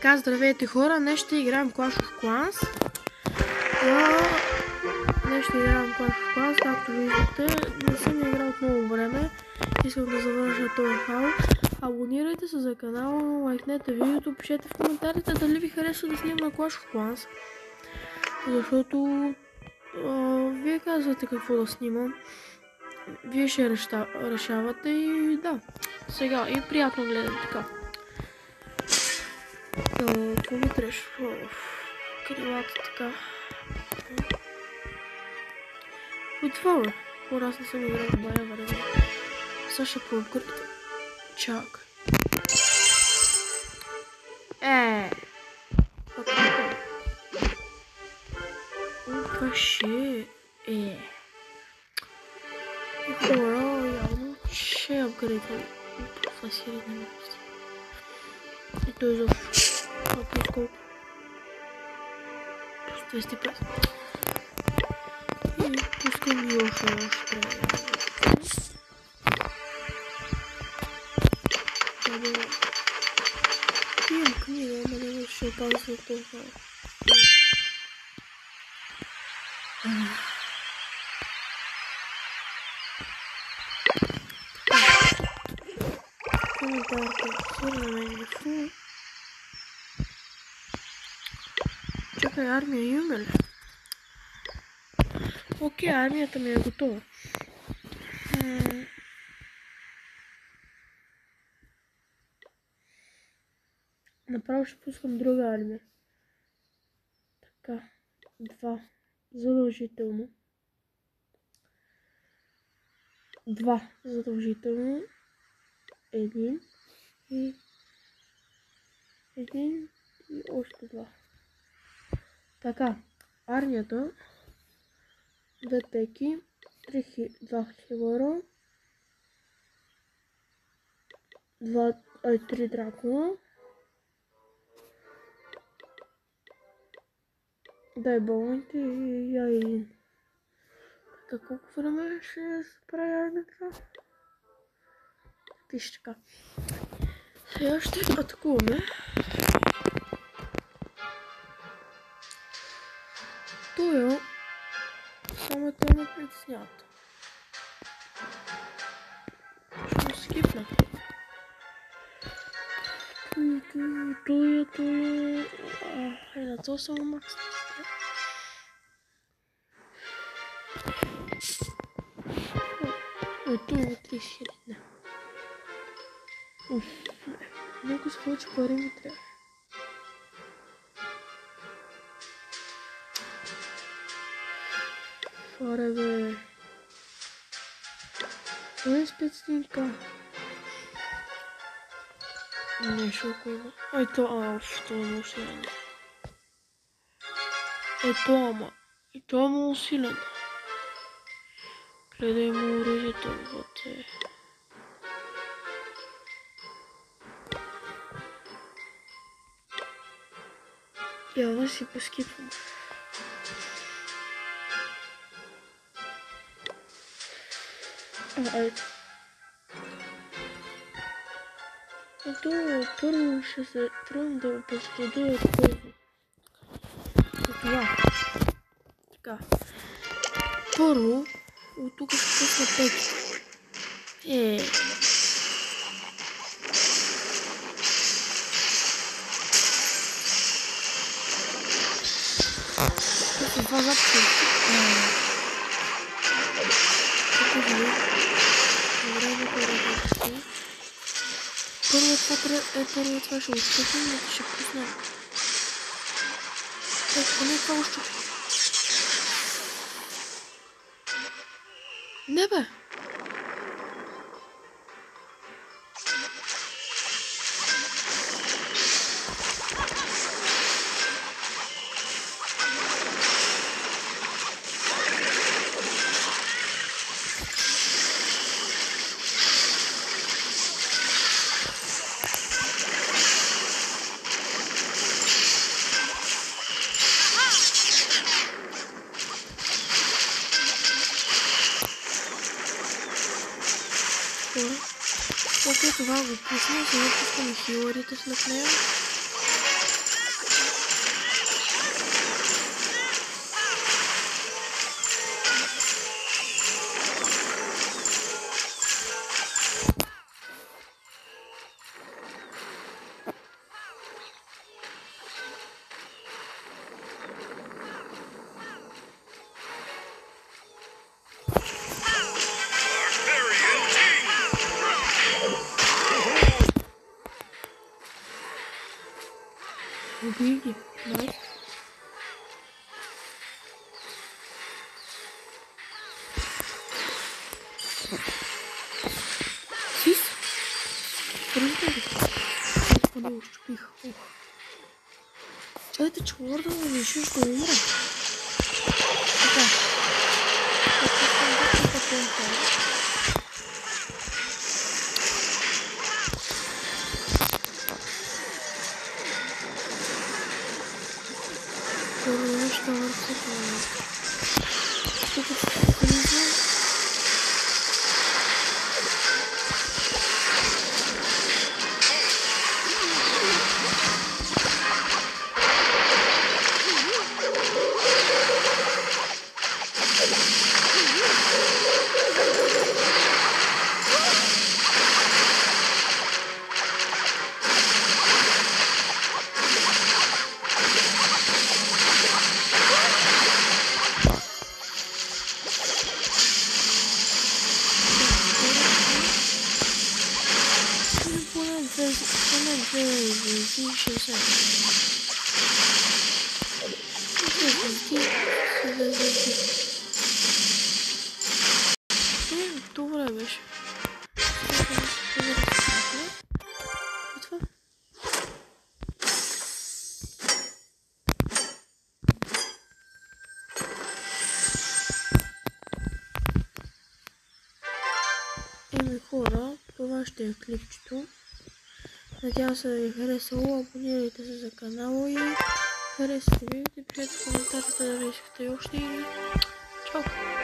Така, здравейте хора, днес ще играем Clash of Clans. Днес ще играем Clash of Clans, както виждате. Не съм играл от много време. Искам да завърша този хал. Абонирайте се за канала, лайкнете видеото, пишете в коментарите дали ви харесва да снимам Clash of Clans. Защото вие казвате какво да снимам. Вие ще решавате и да. Сега и приятно гледам така. Какво ми трябваше в крилата така? От това бе. Аз не съм играл в бая време. Сега ще пообгърта. Чакай. Това ще хора, явно ще апгрейдвам професията на новости. И той изобщо колко? Плюс 250. И пускам и още трябва. Имам книга, ама не ще опазва това. Чакай, армия имаме ли? Окей, армията ми е готова. Направо ще пускам друга армия. Така, 2. Задължително. 2 задължително. 1 и още 2. Така, армията, 2 теки, 2 хилера, 3 дракона. Дай балоните и я един. Така, колко време ще се прави армията? Пише така. Сега ще атакуваме. Той само те ме притесняват. Ще го скипна. Той на това само макс. Той има 30 000. Много се повече пари ми трябва. Аре бе. Това е спецника. Нещо ако има. Това е много силен. И това е много силен. Гледай му оръжието, вътре. Я си поскипвам. Първо ще се тръгна да го пострадува първо. За това. Така. Първо, от тук ще пусна пеки. Това записи. Първо това ще отстъпим, но ще пусна. Поне това още. Не бе! Окей, това го пусна, сега пускаме хилърите след нея. Убий ги. Найс. Сис. Разбери. Това да ощупих. Чакайте, че мога да ме решиш да умра. Така. Първо нещо върху това. Тук влизам. Добре беше. Еми хора, това ще е клипчето. Надявам се да ви е харесало, абонирайте се за канала и харесайте видеото и пишете в коментарите дали искате още или чао!